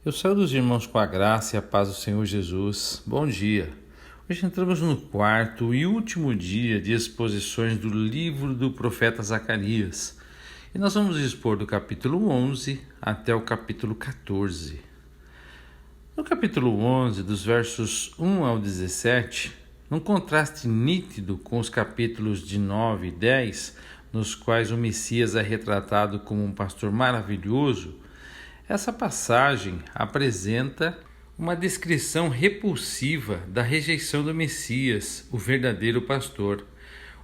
Eu saúdo os irmãos com a graça e a paz do Senhor Jesus. Bom dia. Hoje entramos no quarto e último dia de exposições do livro do profeta Zacarias. E nós vamos expor do capítulo 11 até o capítulo 14. No capítulo 11, dos versos 1 ao 17, num contraste nítido com os capítulos de 9 e 10, nos quais o Messias é retratado como um pastor maravilhoso, essa passagem apresenta uma descrição repulsiva da rejeição do Messias, o verdadeiro pastor.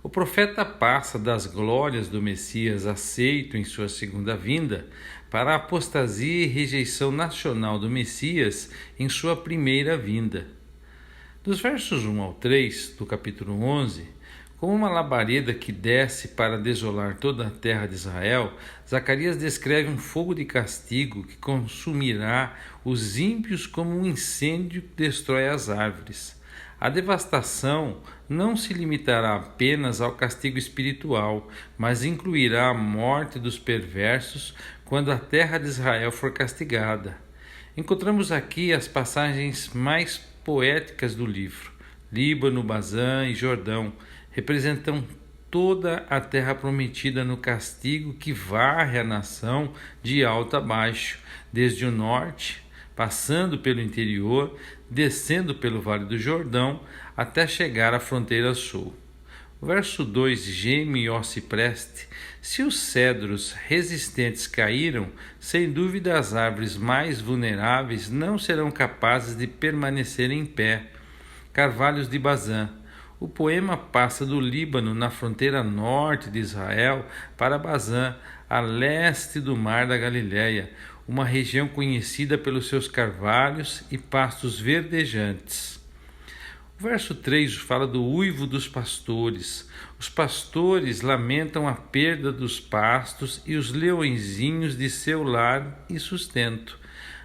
O profeta passa das glórias do Messias aceito em sua segunda vinda para a apostasia e rejeição nacional do Messias em sua primeira vinda. Dos versos 1 ao 3 do capítulo 11, como uma labareda que desce para desolar toda a terra de Israel, Zacarias descreve um fogo de castigo que consumirá os ímpios como um incêndio que destrói as árvores. A devastação não se limitará apenas ao castigo espiritual, mas incluirá a morte dos perversos quando a terra de Israel for castigada. Encontramos aqui as passagens mais poéticas do livro. Líbano, Bazã e Jordão representam toda a terra prometida no castigo que varre a nação de alto a baixo, desde o norte, passando pelo interior, descendo pelo Vale do Jordão, até chegar à fronteira sul. O verso 2, geme, ó cipreste, se os cedros resistentes caíram, sem dúvida as árvores mais vulneráveis não serão capazes de permanecer em pé. Carvalhos de Bazã. O poema passa do Líbano, na fronteira norte de Israel, para Bazã, a leste do Mar da Galileia, uma região conhecida pelos seus carvalhos e pastos verdejantes. O verso 3 fala do uivo dos pastores. Os pastores lamentam a perda dos pastos e os leõezinhos de seu lar e sustento.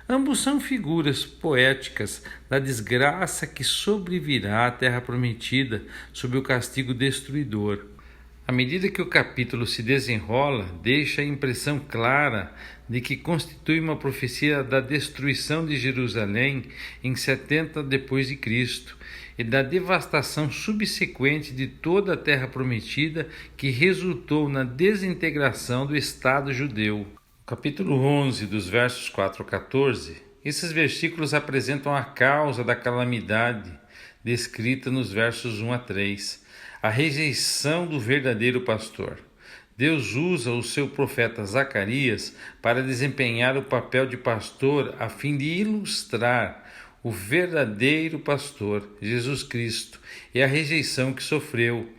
Ambos são figuras poéticas da desgraça que sobrevirá à terra prometida sob o castigo destruidor. À medida que o capítulo se desenrola, deixa a impressão clara de que constitui uma profecia da destruição de Jerusalém em 70 depois de Cristo e da devastação subsequente de toda a terra prometida que resultou na desintegração do Estado judeu. Capítulo 11, dos versos 4 a 14, esses versículos apresentam a causa da calamidade descrita nos versos 1 a 3, a rejeição do verdadeiro pastor. Deus usa o seu profeta Zacarias para desempenhar o papel de pastor a fim de ilustrar o verdadeiro pastor, Jesus Cristo, e a rejeição que sofreu.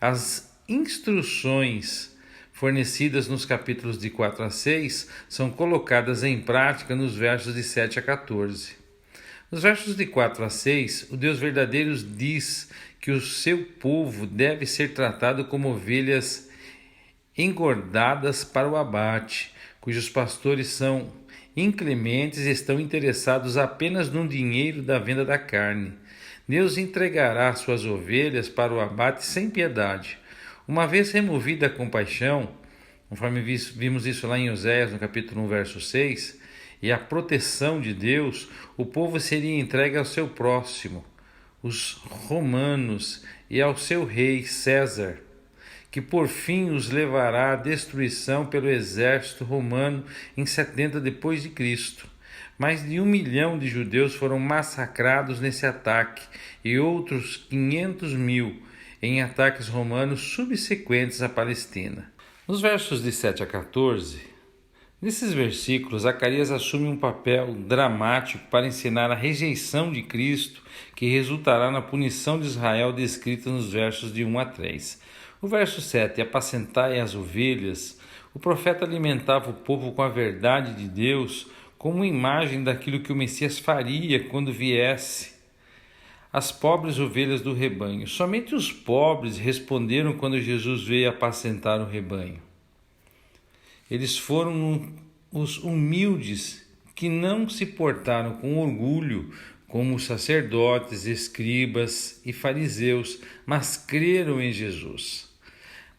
As instruções fornecidas nos capítulos de 4 a 6 são colocadas em prática nos versos de 7 a 14. Nos versos de 4 a 6, o Deus verdadeiro diz que o seu povo deve ser tratado como ovelhas engordadas para o abate, cujos pastores são inclementes e estão interessados apenas no dinheiro da venda da carne. Deus entregará suas ovelhas para o abate sem piedade. Uma vez removida a compaixão, conforme vimos isso lá em Oséias, no capítulo 1, verso 6, e a proteção de Deus, o povo seria entregue ao seu próximo, os romanos, e ao seu rei César, que por fim os levará à destruição pelo exército romano em 70 depois de Cristo. Mais de 1 milhão de judeus foram massacrados nesse ataque e outros 500 mil em ataques romanos subsequentes à Palestina. Nos versos de 7 a 14, nesses versículos, Zacarias assume um papel dramático para ensinar a rejeição de Cristo, que resultará na punição de Israel descrita nos versos de 1 a 3. O verso 7, apacentai as ovelhas, o profeta alimentava o povo com a verdade de Deus, como imagem daquilo que o Messias faria quando viesse. As pobres ovelhas do rebanho. Somente os pobres responderam quando Jesus veio apacentar o rebanho. Eles foram os humildes que não se portaram com orgulho como os sacerdotes, escribas e fariseus, mas creram em Jesus.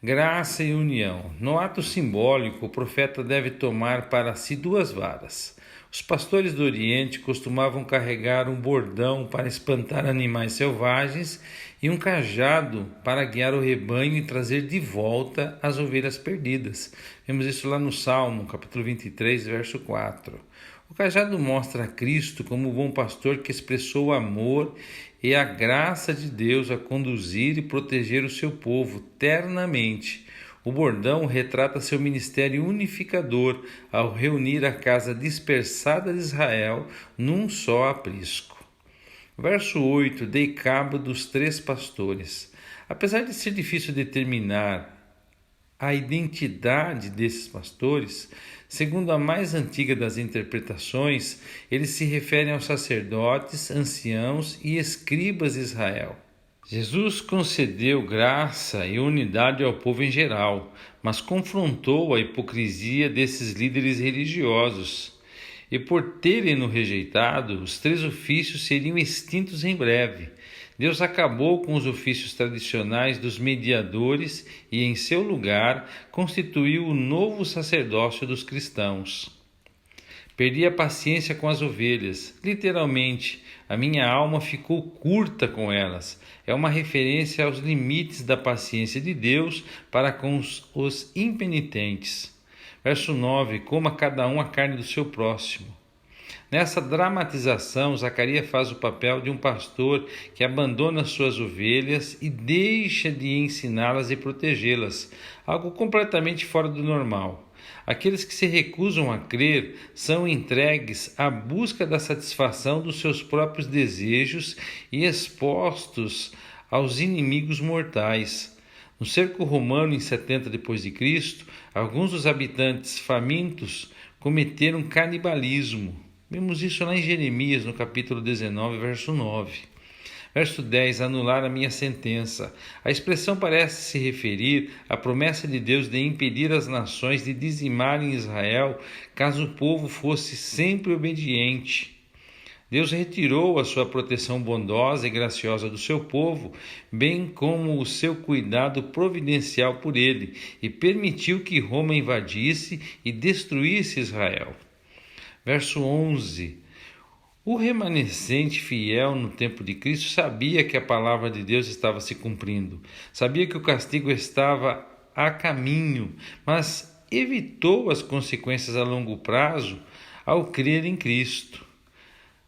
Graça e união. No ato simbólico, o profeta deve tomar para si 2 varas. Os pastores do Oriente costumavam carregar um bordão para espantar animais selvagens e um cajado para guiar o rebanho e trazer de volta as ovelhas perdidas. Vemos isso lá no Salmo, capítulo 23, verso 4. O cajado mostra a Cristo como o bom pastor que expressou o amor e a graça de Deus a conduzir e proteger o seu povo ternamente. O bordão retrata seu ministério unificador ao reunir a casa dispersada de Israel num só aprisco. Verso 8: Dei cabo dos 3 pastores. Apesar de ser difícil determinar a identidade desses pastores, segundo a mais antiga das interpretações, eles se referem aos sacerdotes, anciãos e escribas de Israel. Jesus concedeu graça e unidade ao povo em geral, mas confrontou a hipocrisia desses líderes religiosos. E por terem-no rejeitado, os 3 ofícios seriam extintos em breve. Deus acabou com os ofícios tradicionais dos mediadores e, em seu lugar, constituiu o novo sacerdócio dos cristãos. Perdi a paciência com as ovelhas. Literalmente, a minha alma ficou curta com elas. É uma referência aos limites da paciência de Deus para com os impenitentes. Verso 9: Coma cada um a carne do seu próximo. Nessa dramatização, Zacarias faz o papel de um pastor que abandona suas ovelhas e deixa de ensiná-las e protegê-las, algo completamente fora do normal. Aqueles que se recusam a crer são entregues à busca da satisfação dos seus próprios desejos e expostos aos inimigos mortais. No cerco romano em 70 d.C., alguns dos habitantes famintos cometeram canibalismo. Vemos isso lá em Jeremias, no capítulo 19, verso 9. Verso 10, anular a minha sentença. A expressão parece se referir à promessa de Deus de impedir as nações de dizimarem Israel, caso o povo fosse sempre obediente. Deus retirou a sua proteção bondosa e graciosa do seu povo, bem como o seu cuidado providencial por ele, e permitiu que Roma invadisse e destruísse Israel. Verso 11. O remanescente fiel no tempo de Cristo sabia que a palavra de Deus estava se cumprindo, sabia que o castigo estava a caminho, mas evitou as consequências a longo prazo ao crer em Cristo.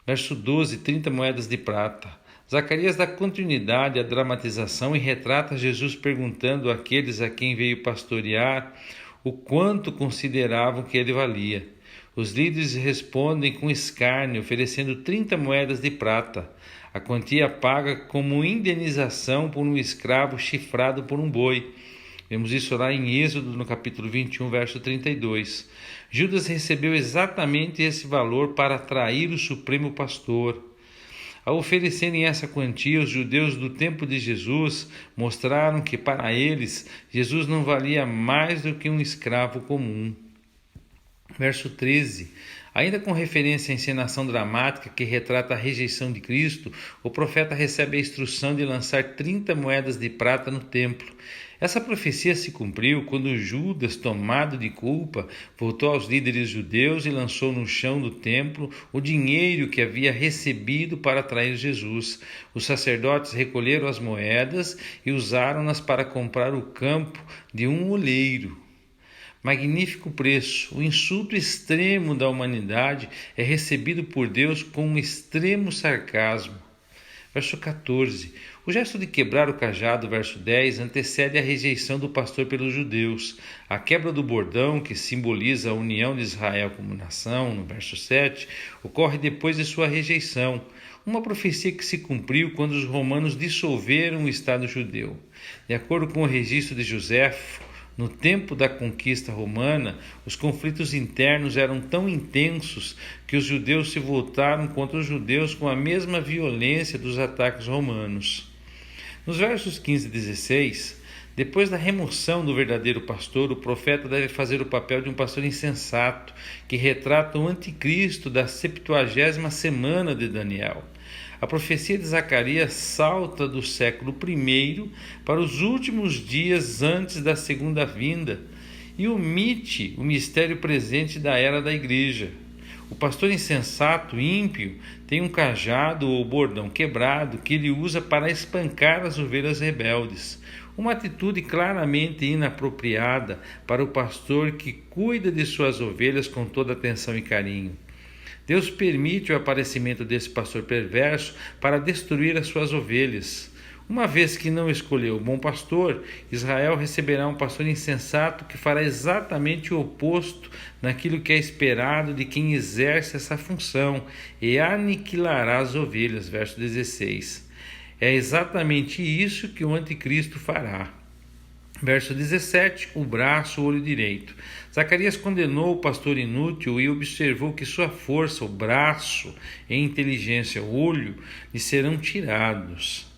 Verso 12, 30 moedas de prata. Zacarias dá continuidade à dramatização e retrata Jesus perguntando àqueles a quem veio pastorear o quanto consideravam que ele valia. Os líderes respondem com escárnio, oferecendo 30 moedas de prata, a quantia paga como indenização por um escravo chifrado por um boi. Vemos isso lá em Êxodo, no capítulo 21, verso 32. Judas recebeu exatamente esse valor para atrair o supremo pastor. Ao oferecerem essa quantia, os judeus do tempo de Jesus mostraram que, para eles, Jesus não valia mais do que um escravo comum. Verso 13. Ainda com referência à encenação dramática que retrata a rejeição de Cristo, o profeta recebe a instrução de lançar 30 moedas de prata no templo. Essa profecia se cumpriu quando Judas, tomado de culpa, voltou aos líderes judeus e lançou no chão do templo o dinheiro que havia recebido para atrair Jesus. Os sacerdotes recolheram as moedas e usaram-nas para comprar o campo de um oleiro. Magnífico preço, o insulto extremo da humanidade é recebido por Deus com um extremo sarcasmo. Verso 14. O gesto de quebrar o cajado, verso 10, antecede a rejeição do pastor pelos judeus. A quebra do bordão, que simboliza a união de Israel como nação, no verso 7, ocorre depois de sua rejeição. Uma profecia que se cumpriu quando os romanos dissolveram o Estado judeu. De acordo com o registro de Joséfo, no tempo da conquista romana, os conflitos internos eram tão intensos que os judeus se voltaram contra os judeus com a mesma violência dos ataques romanos. Nos versos 15 e 16, depois da remoção do verdadeiro pastor, o profeta deve fazer o papel de um pastor insensato, que retrata o anticristo da 70ª semana de Daniel. A profecia de Zacarias salta do século I para os últimos dias antes da segunda vinda e omite o mistério presente da era da igreja. O pastor insensato, ímpio, tem um cajado ou bordão quebrado que ele usa para espancar as ovelhas rebeldes. Uma atitude claramente inapropriada para o pastor que cuida de suas ovelhas com toda atenção e carinho. Deus permite o aparecimento desse pastor perverso para destruir as suas ovelhas. Uma vez que não escolheu o bom pastor, Israel receberá um pastor insensato que fará exatamente o oposto daquilo que é esperado de quem exerce essa função e aniquilará as ovelhas. Verso 16. É exatamente isso que o anticristo fará. Verso 17, o braço, o olho direito. Zacarias condenou o pastor inútil e observou que sua força, o braço, e inteligência, o olho, lhe serão tirados.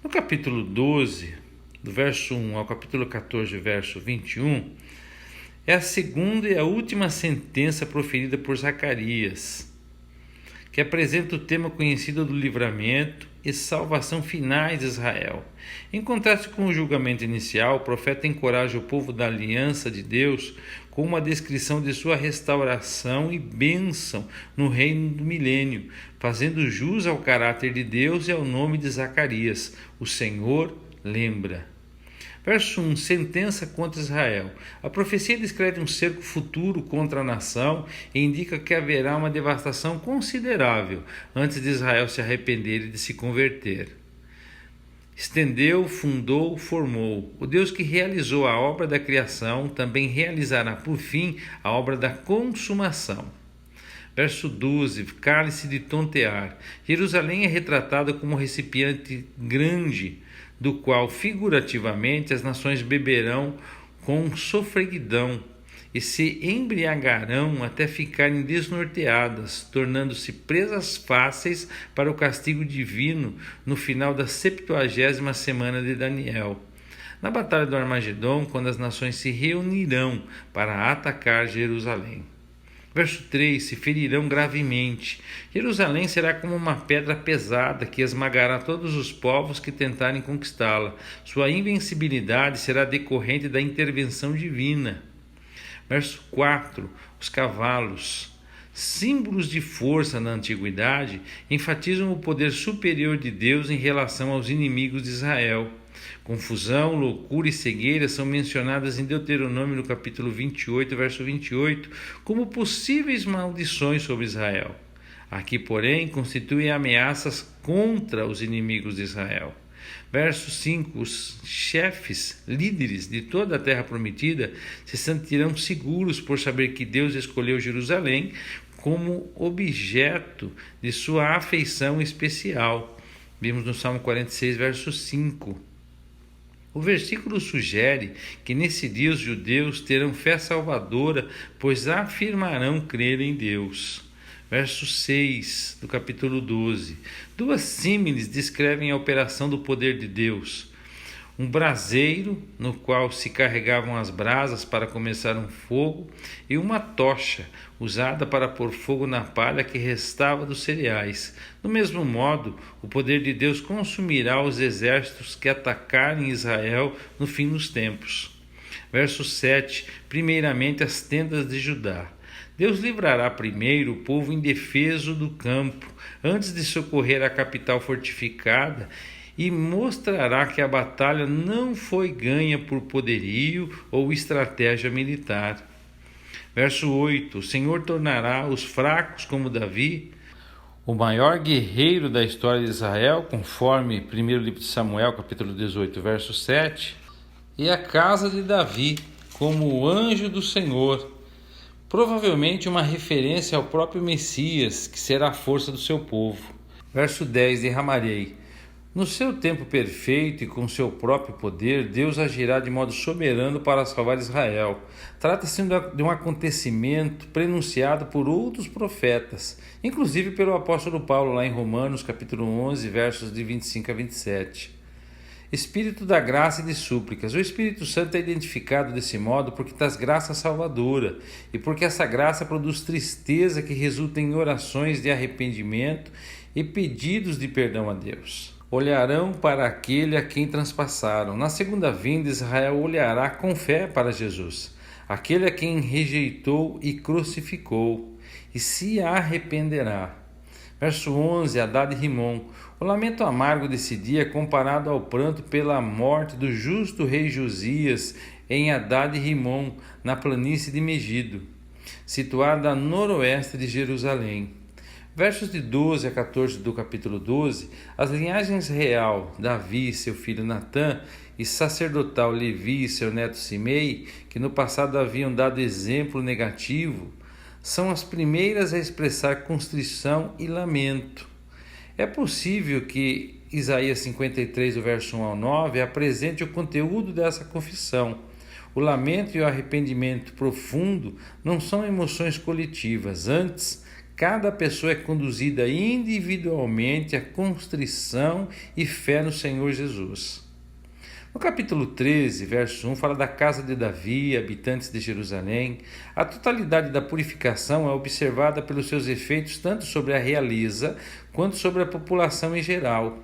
No capítulo 12, do verso 1 ao capítulo 14, verso 21, é a segunda e a última sentença proferida por Zacarias, que apresenta o tema conhecido do livramento e salvação finais de Israel. Em contraste com o julgamento inicial, o profeta encoraja o povo da aliança de Deus com uma descrição de sua restauração e bênção no reino do milênio, fazendo jus ao caráter de Deus e ao nome de Zacarias. O Senhor lembra. Verso 1. Sentença contra Israel. A profecia descreve um cerco futuro contra a nação e indica que haverá uma devastação considerável antes de Israel se arrepender e de se converter. Estendeu, fundou, formou. O Deus que realizou a obra da criação também realizará, por fim, a obra da consumação. Verso 12, cálice de tontear. Jerusalém é retratada como um recipiente grande, do qual figurativamente as nações beberão com sofreguidão e se embriagarão até ficarem desnorteadas, tornando-se presas fáceis para o castigo divino no final da 70ª semana de Daniel. Na batalha do Armagedon, quando as nações se reunirão para atacar Jerusalém. Verso 3, se ferirão gravemente. Jerusalém será como uma pedra pesada que esmagará todos os povos que tentarem conquistá-la. Sua invencibilidade será decorrente da intervenção divina. Verso 4, os cavalos. Símbolos de força na antiguidade enfatizam o poder superior de Deus em relação aos inimigos de Israel. Confusão, loucura e cegueira são mencionadas em Deuteronômio no capítulo 28, verso 28, como possíveis maldições sobre Israel. Aqui, porém, constituem ameaças contra os inimigos de Israel. Verso 5, os chefes, líderes de toda a terra prometida se sentirão seguros por saber que Deus escolheu Jerusalém como objeto de sua afeição especial. Vimos no Salmo 46, verso 5. O versículo sugere que nesse dia os judeus terão fé salvadora, pois afirmarão crer em Deus. Verso 6 do capítulo 12. Duas símiles descrevem a operação do poder de Deus. Um braseiro, no qual se carregavam as brasas para começar um fogo, e uma tocha, usada para pôr fogo na palha que restava dos cereais. Do mesmo modo, o poder de Deus consumirá os exércitos que atacarem Israel no fim dos tempos. Verso 7. Primeiramente as tendas de Judá. Deus livrará primeiro o povo indefeso do campo, antes de socorrer a capital fortificada, e mostrará que a batalha não foi ganha por poderio ou estratégia militar. Verso 8. O Senhor tornará os fracos como Davi, o maior guerreiro da história de Israel, conforme 1 livro de Samuel, capítulo 18, verso 7, e a casa de Davi como o anjo do Senhor, provavelmente uma referência ao próprio Messias, que será a força do seu povo. Verso 10. Derramarei. No seu tempo perfeito e com seu próprio poder, Deus agirá de modo soberano para salvar Israel. Trata-se de um acontecimento prenunciado por outros profetas, inclusive pelo apóstolo Paulo lá em Romanos, capítulo 11, versos de 25 a 27. Espírito da graça e de súplicas. O Espírito Santo é identificado desse modo porque traz graça salvadora e porque essa graça produz tristeza que resulta em orações de arrependimento e pedidos de perdão a Deus. Olharão para aquele a quem transpassaram. Na segunda vinda, Israel olhará com fé para Jesus, aquele a quem rejeitou e crucificou. e se arrependerá. Verso 11, Hadad e Rimom. O lamento amargo desse dia é comparado ao pranto pela morte do justo rei Josias em Hadad e Rimom, na planície de Megido, situada a noroeste de Jerusalém. Versos de 12 a 14 do capítulo 12, as linhagens real, Davi, seu filho Natã, e sacerdotal Levi e seu neto Simei, que no passado haviam dado exemplo negativo, são as primeiras a expressar constrição e lamento. É possível que Isaías 53, do verso 1 ao 9, apresente o conteúdo dessa confissão. O lamento e o arrependimento profundo não são emoções coletivas, antes, cada pessoa é conduzida individualmente à constrição e fé no Senhor Jesus. No capítulo 13, verso 1, fala da casa de Davi, habitantes de Jerusalém. A totalidade da purificação é observada pelos seus efeitos tanto sobre a realeza quanto sobre a população em geral.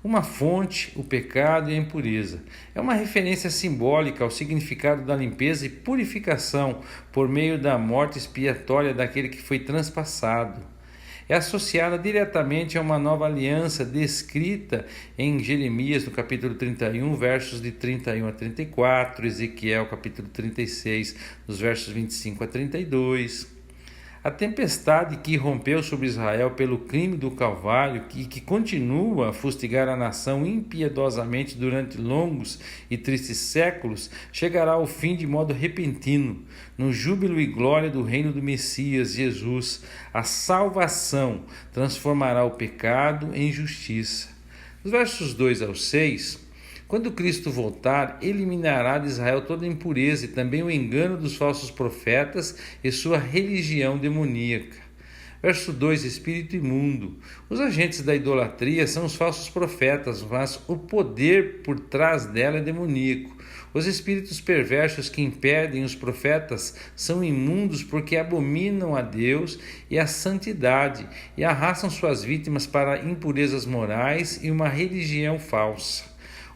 Uma fonte, o pecado e a impureza. É uma referência simbólica ao significado da limpeza e purificação por meio da morte expiatória daquele que foi transpassado. É associada diretamente a uma nova aliança descrita em Jeremias, no capítulo 31, versos de 31 a 34, Ezequiel, capítulo 36, nos versos 25 a 32. A tempestade que irrompeu sobre Israel pelo crime do Calvário e que continua a fustigar a nação impiedosamente durante longos e tristes séculos, chegará ao fim de modo repentino, no júbilo e glória do reino do Messias, Jesus. A salvação transformará o pecado em justiça. Nos versos 2 ao 6, quando Cristo voltar, eliminará de Israel toda a impureza e também o engano dos falsos profetas e sua religião demoníaca. Verso 2, espírito imundo. Os agentes da idolatria são os falsos profetas, mas o poder por trás dela é demoníaco. Os espíritos perversos que impedem os profetas são imundos porque abominam a Deus e a santidade e arrastam suas vítimas para impurezas morais e uma religião falsa.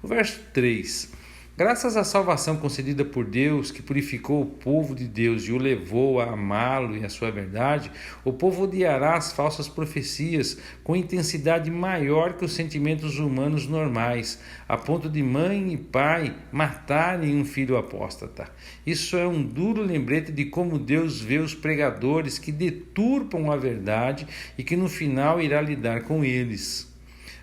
O verso 3. Graças à salvação concedida por Deus, que purificou o povo de Deus e o levou a amá-lo e a sua verdade, o povo odiará as falsas profecias com intensidade maior que os sentimentos humanos normais, a ponto de mãe e pai matarem um filho apóstata. Isso é um duro lembrete de como Deus vê os pregadores que deturpam a verdade e que no final irá lidar com eles.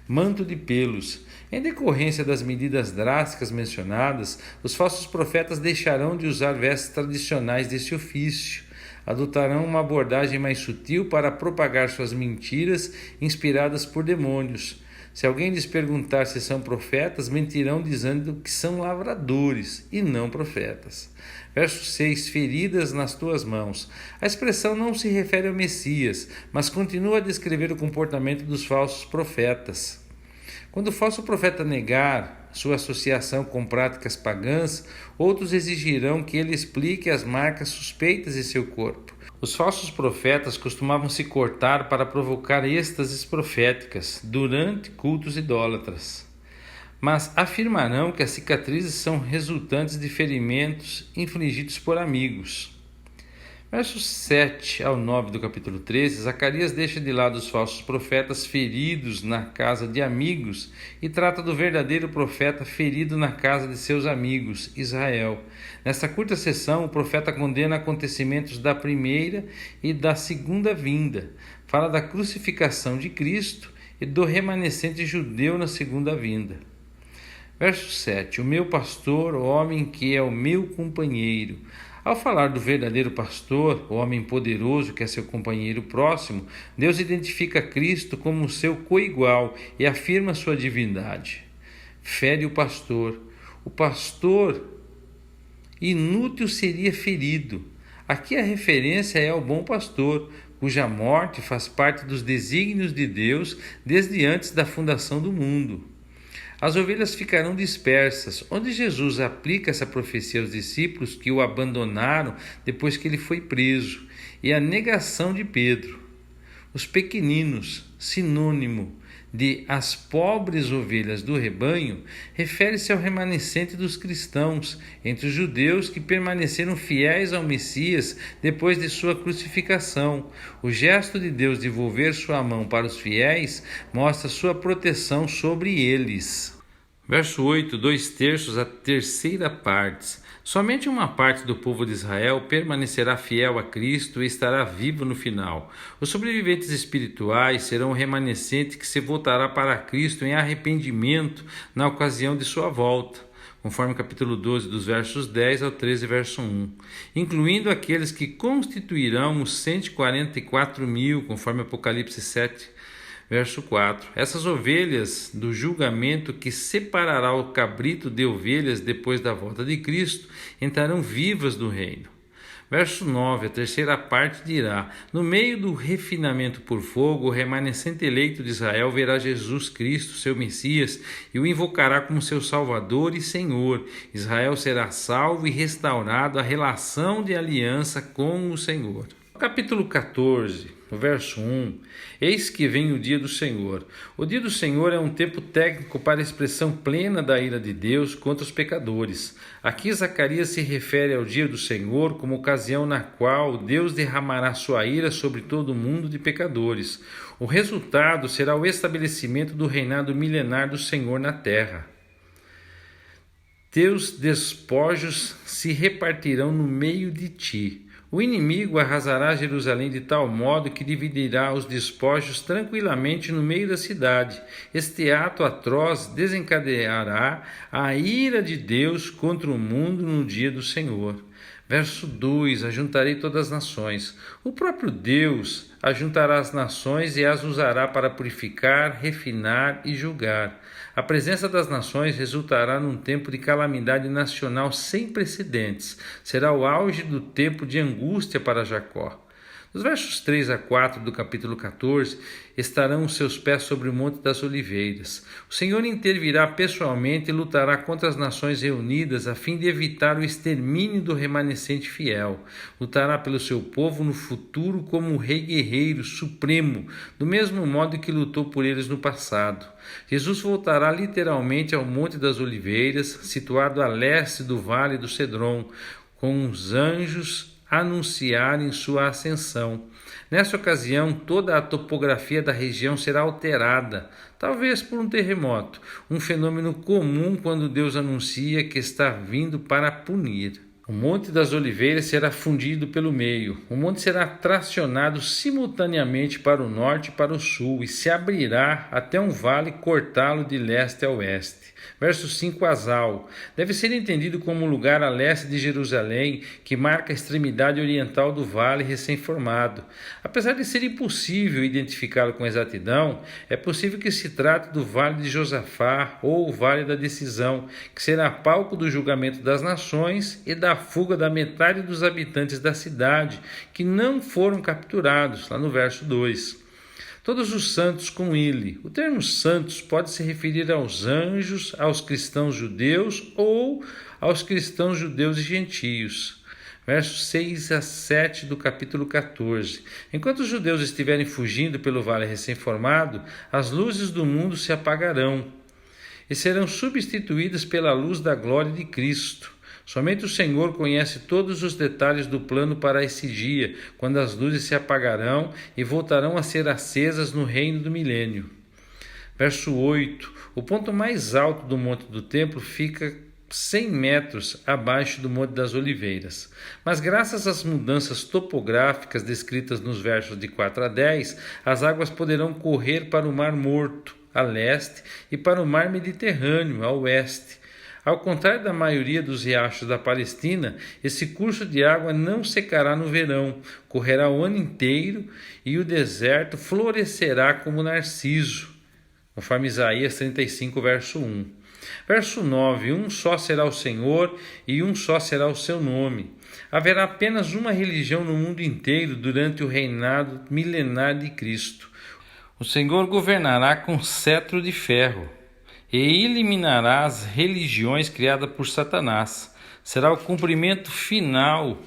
Manto de pelos. Em decorrência das medidas drásticas mencionadas, os falsos profetas deixarão de usar vestes tradicionais desse ofício. Adotarão uma abordagem mais sutil para propagar suas mentiras inspiradas por demônios. Se alguém lhes perguntar se são profetas, mentirão dizendo que são lavradores e não profetas. Verso 6. Feridas nas tuas mãos. A expressão não se refere ao Messias, mas continua a descrever o comportamento dos falsos profetas. Quando o falso profeta negar sua associação com práticas pagãs, outros exigirão que ele explique as marcas suspeitas em seu corpo. Os falsos profetas costumavam se cortar para provocar êxtases proféticas durante cultos idólatras, mas afirmarão que as cicatrizes são resultantes de ferimentos infligidos por amigos. Versos 7 ao 9 do capítulo 13, Zacarias deixa de lado os falsos profetas feridos na casa de amigos e trata do verdadeiro profeta ferido na casa de seus amigos, Israel. Nesta curta sessão, o profeta condena acontecimentos da primeira e da segunda vinda, fala da crucificação de Cristo e do remanescente judeu na segunda vinda. Verso 7. O meu pastor, o homem que é o meu companheiro. Ao falar do verdadeiro pastor, o homem poderoso que é seu companheiro próximo, Deus identifica Cristo como seu coigual e afirma sua divindade. Fere o pastor. O pastor inútil seria ferido. Aqui a referência é ao bom pastor, cuja morte faz parte dos desígnios de Deus desde antes da fundação do mundo. As ovelhas ficarão dispersas, onde Jesus aplica essa profecia aos discípulos que o abandonaram depois que ele foi preso, e a negação de Pedro. Os pequeninos, sinônimo de as pobres ovelhas do rebanho refere-se ao remanescente dos cristãos, entre os judeus que permaneceram fiéis ao Messias depois de sua crucificação. O gesto de Deus de volver sua mão para os fiéis mostra sua proteção sobre eles. Verso 8, 2/3, a terceira parte. Somente uma parte do povo de Israel permanecerá fiel a Cristo e estará vivo no final. Os sobreviventes espirituais serão o remanescente que se voltará para Cristo em arrependimento na ocasião de sua volta, conforme capítulo 12, dos versos 10 ao 13, verso 1, incluindo aqueles que constituirão os 144.000, conforme Apocalipse 7, verso 4. Essas ovelhas do julgamento que separará o cabrito de ovelhas depois da volta de Cristo entrarão vivas no reino. Verso 9, a terceira parte dirá: no meio do refinamento por fogo, o remanescente eleito de Israel verá Jesus Cristo, seu Messias, e o invocará como seu Salvador e Senhor. Israel será salvo e restaurado à relação de aliança com o Senhor. Capítulo 14, no verso 1, eis que vem o dia do Senhor. O dia do Senhor é um tempo técnico para a expressão plena da ira de Deus contra os pecadores. Aqui Zacarias se refere ao dia do Senhor como ocasião na qual Deus derramará sua ira sobre todo o mundo de pecadores. O resultado será o estabelecimento do reinado milenar do Senhor na terra. Teus despojos se repartirão no meio de ti. O inimigo arrasará Jerusalém de tal modo que dividirá os despojos tranquilamente no meio da cidade. Este ato atroz desencadeará a ira de Deus contra o mundo no dia do Senhor. Verso 2: ajuntarei todas as nações. O próprio Deus ajuntará as nações e as usará para purificar, refinar e julgar. A presença das nações resultará num tempo de calamidade nacional sem precedentes. Será o auge do tempo de angústia para Jacó. Nos versos 3 a 4 do capítulo 14, estarão os seus pés sobre o Monte das Oliveiras. O Senhor intervirá pessoalmente e lutará contra as nações reunidas a fim de evitar o extermínio do remanescente fiel. Lutará pelo seu povo no futuro como um rei guerreiro supremo, do mesmo modo que lutou por eles no passado. Jesus voltará literalmente ao Monte das Oliveiras, situado a leste do Vale do Cedron, com os anjos anunciarem sua ascensão. Nessa ocasião, toda a topografia da região será alterada, talvez por um terremoto, um fenômeno comum quando Deus anuncia que está vindo para punir. O Monte das Oliveiras será fundido pelo meio. O monte será tracionado simultaneamente para o norte e para o sul e se abrirá até um vale cortá-lo de leste a oeste. Verso 5, Azal. Deve ser entendido como um lugar a leste de Jerusalém que marca a extremidade oriental do vale recém-formado. Apesar de ser impossível identificá-lo com exatidão, é possível que se trate do Vale de Josafá ou o Vale da Decisão, que será palco do julgamento das nações e da fuga da metade dos habitantes da cidade, que não foram capturados, lá no verso 2. Todos os santos com ele. O termo santos pode se referir aos anjos, aos cristãos judeus ou aos cristãos judeus e gentios. Versos 6 a 7 do capítulo 14. Enquanto os judeus estiverem fugindo pelo vale recém-formado, as luzes do mundo se apagarão e serão substituídas pela luz da glória de Cristo. Somente o Senhor conhece todos os detalhes do plano para esse dia, quando as luzes se apagarão e voltarão a ser acesas no reino do milênio. Verso 8. O ponto mais alto do Monte do Templo fica 100 metros abaixo do Monte das Oliveiras. Mas graças às mudanças topográficas descritas nos versos de 4 a 10, as águas poderão correr para o Mar Morto, a leste, e para o Mar Mediterrâneo, a oeste. Ao contrário da maioria dos riachos da Palestina, esse curso de água não secará no verão, correrá o ano inteiro e o deserto florescerá como narciso, conforme Isaías 35, verso 1. Verso 9, um só será o Senhor e um só será o seu nome. Haverá apenas uma religião no mundo inteiro durante o reinado milenar de Cristo. O Senhor governará com cetro de ferro e eliminará as religiões criadas por Satanás. Será o cumprimento final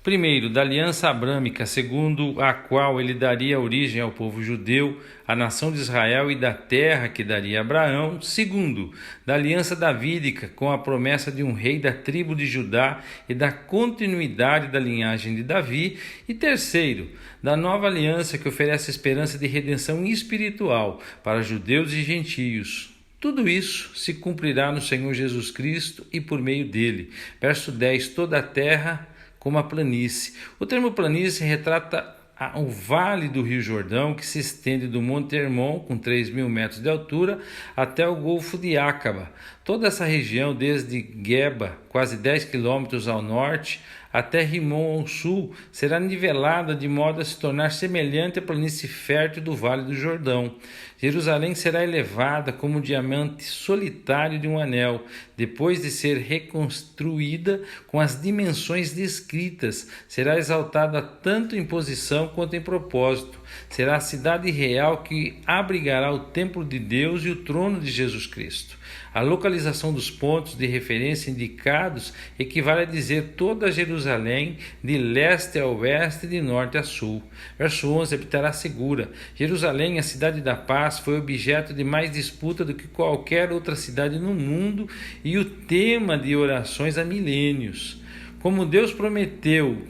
Primeiro, da aliança abrâmica, segundo a qual ele daria origem ao povo judeu, à nação de Israel e da terra que daria a Abraão. Segundo, da aliança davídica, com a promessa de um rei da tribo de Judá e da continuidade da linhagem de Davi. E terceiro, da nova aliança que oferece esperança de redenção espiritual para judeus e gentios. Tudo isso se cumprirá no Senhor Jesus Cristo e por meio dele. Verso 10, toda a terra como a planície. O termo planície retrata o vale do Rio Jordão, que se estende do Monte Hermon, com 3.000 metros de altura, até o Golfo de Acaba. Toda essa região, desde Geba, quase 10 quilômetros ao norte, até Rimon ao sul, será nivelada de modo a se tornar semelhante à planície fértil do Vale do Jordão. Jerusalém será elevada como um diamante solitário de um anel, depois de ser reconstruída com as dimensões descritas. Será exaltada tanto em posição quanto em propósito. Será a cidade real que abrigará o templo de Deus e o trono de Jesus Cristo. A localização dos pontos de referência indicados equivale a dizer toda Jerusalém, de leste a oeste e de norte a sul. Verso 11, habitará segura. Jerusalém, a cidade da paz, foi objeto de mais disputa do que qualquer outra cidade no mundo e o tema de orações há milênios. Como Deus prometeu,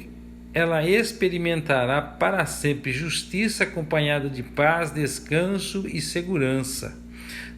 ela experimentará para sempre justiça acompanhada de paz, descanso e segurança.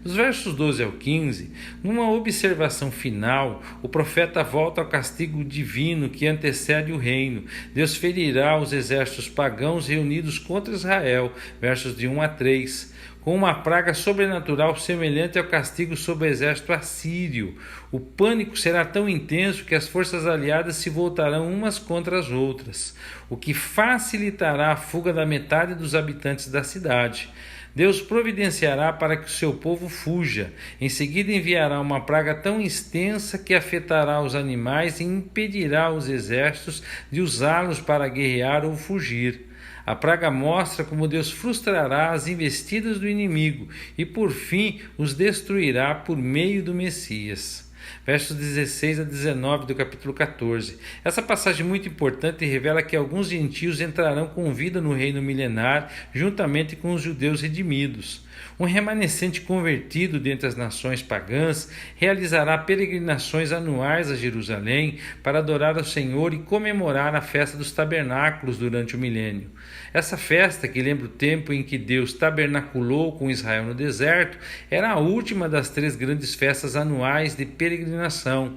Dos versos 12 ao 15, numa observação final, o profeta volta ao castigo divino que antecede o reino. Deus ferirá os exércitos pagãos reunidos contra Israel, versos de 1 a 3, com uma praga sobrenatural semelhante ao castigo sobre o exército assírio. O pânico será tão intenso que as forças aliadas se voltarão umas contra as outras, o que facilitará a fuga da metade dos habitantes da cidade. Deus providenciará para que o seu povo fuja. Em seguida enviará uma praga tão extensa que afetará os animais e impedirá os exércitos de usá-los para guerrear ou fugir. A praga mostra como Deus frustrará as investidas do inimigo e, por fim, os destruirá por meio do Messias. Versos 16 a 19 do capítulo 14. Essa passagem muito importante revela que alguns gentios entrarão com vida no reino milenar, juntamente com os judeus redimidos. Um remanescente convertido dentre as nações pagãs realizará peregrinações anuais a Jerusalém para adorar ao Senhor e comemorar a festa dos tabernáculos durante o milênio. Essa festa, que lembra o tempo em que Deus tabernaculou com Israel no deserto, era a última das 3 grandes festas anuais de peregrinação.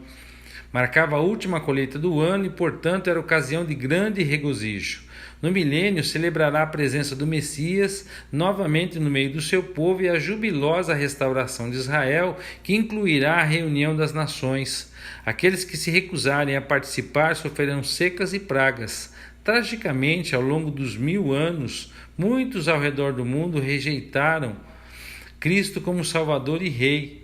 Marcava a última colheita do ano e, portanto, era ocasião de grande regozijo. No milênio, celebrará a presença do Messias novamente no meio do seu povo e a jubilosa restauração de Israel, que incluirá a reunião das nações. Aqueles que se recusarem a participar sofrerão secas e pragas. Tragicamente, ao longo dos 1000 anos, muitos ao redor do mundo rejeitaram Cristo como Salvador e Rei,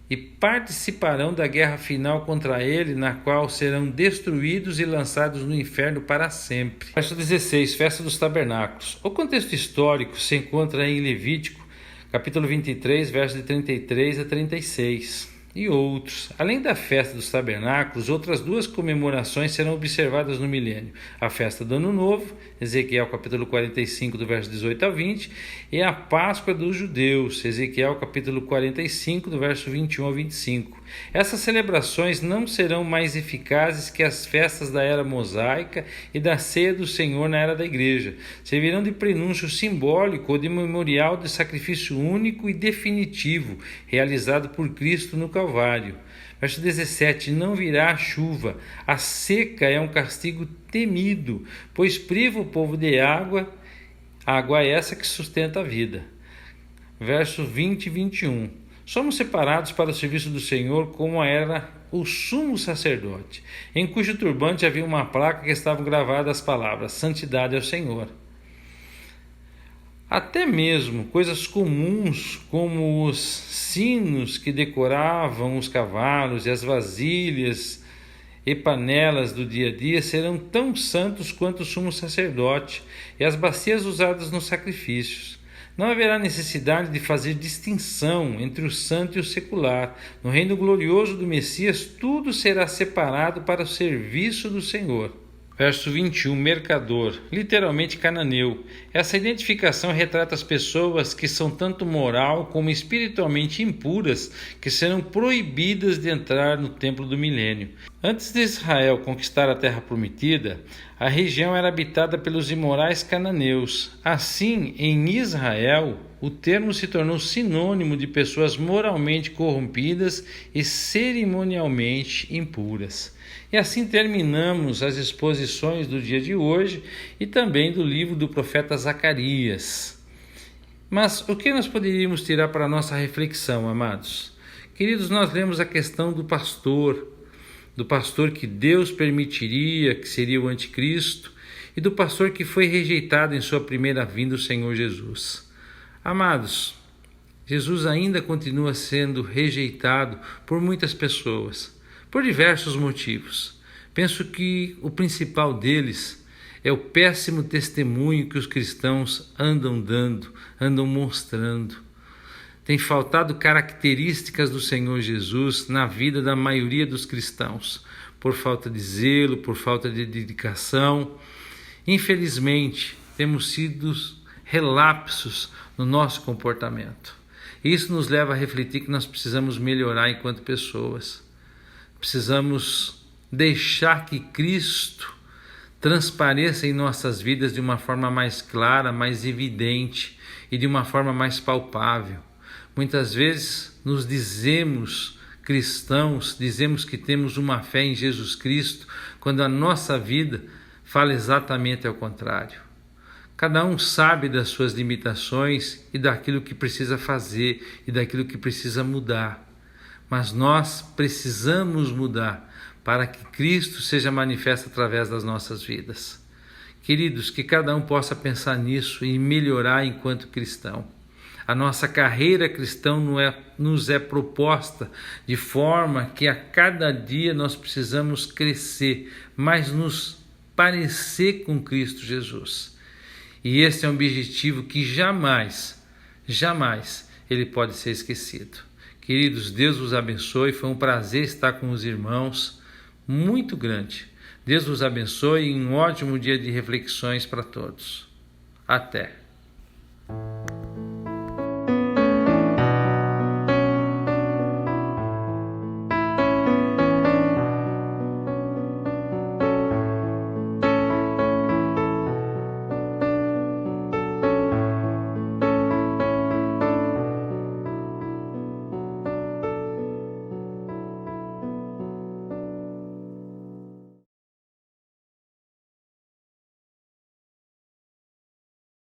e participarão da guerra final contra ele, na qual serão destruídos e lançados no inferno para sempre. Verso 16, Festa dos Tabernáculos. O contexto histórico se encontra em Levítico, capítulo 23, versos de 33 a 36. E outros. Além da festa dos tabernáculos, outras 2 comemorações serão observadas no milênio. A festa do Ano Novo, Ezequiel capítulo 45, do verso 18 a 20, e a Páscoa dos judeus, Ezequiel capítulo 45, do verso 21 a 25. Essas celebrações não serão mais eficazes que as festas da era mosaica e da ceia do Senhor na era da igreja. Servirão de prenúncio simbólico ou de memorial de sacrifício único e definitivo, realizado por Cristo no Calvário. Verso 17, não virá a chuva, a seca é um castigo temido, pois priva o povo de água é essa que sustenta a vida. Verso 20 e 21, somos separados para o serviço do Senhor como era o sumo sacerdote, em cujo turbante havia uma placa que estavam gravadas as palavras, santidade ao Senhor. Até mesmo coisas comuns como os sinos que decoravam os cavalos e as vasilhas e panelas do dia a dia serão tão santos quanto o sumo sacerdote e as bacias usadas nos sacrifícios. Não haverá necessidade de fazer distinção entre o santo e o secular. No reino glorioso do Messias, tudo será separado para o serviço do Senhor. Verso 21, mercador, literalmente cananeu. Essa identificação retrata as pessoas que são tanto moral como espiritualmente impuras, que serão proibidas de entrar no templo do milênio. Antes de Israel conquistar a terra prometida, a região era habitada pelos imorais cananeus. Assim, em Israel, o termo se tornou sinônimo de pessoas moralmente corrompidas e cerimonialmente impuras. E assim terminamos as exposições do dia de hoje e também do livro do profeta Zacarias. Mas o que nós poderíamos tirar para a nossa reflexão, amados? Queridos, nós lemos a questão do pastor que Deus permitiria, que seria o anticristo, e do pastor que foi rejeitado em sua primeira vinda, o Senhor Jesus. Amados, Jesus ainda continua sendo rejeitado por muitas pessoas, por diversos motivos. Penso que o principal deles é o péssimo testemunho que os cristãos andam dando, andam mostrando. Tem faltado características do Senhor Jesus na vida da maioria dos cristãos, por falta de zelo, por falta de dedicação. Infelizmente, temos sido relapsos no nosso comportamento. Isso nos leva a refletir que nós precisamos melhorar enquanto pessoas. Precisamos deixar que Cristo transpareça em nossas vidas de uma forma mais clara, mais evidente e de uma forma mais palpável. Muitas vezes nos dizemos cristãos, dizemos que temos uma fé em Jesus Cristo, quando a nossa vida fala exatamente ao contrário. Cada um sabe das suas limitações e daquilo que precisa fazer e daquilo que precisa mudar. Mas nós precisamos mudar para que Cristo seja manifesto através das nossas vidas. Queridos, que cada um possa pensar nisso e melhorar enquanto cristão. A nossa carreira cristã nos é proposta de forma que a cada dia nós precisamos crescer, mas nos parecer com Cristo Jesus. E esse é um objetivo que jamais ele pode ser esquecido. Queridos, Deus os abençoe, foi um prazer estar com os irmãos, muito grande. Deus os abençoe e um ótimo dia de reflexões para todos. Até!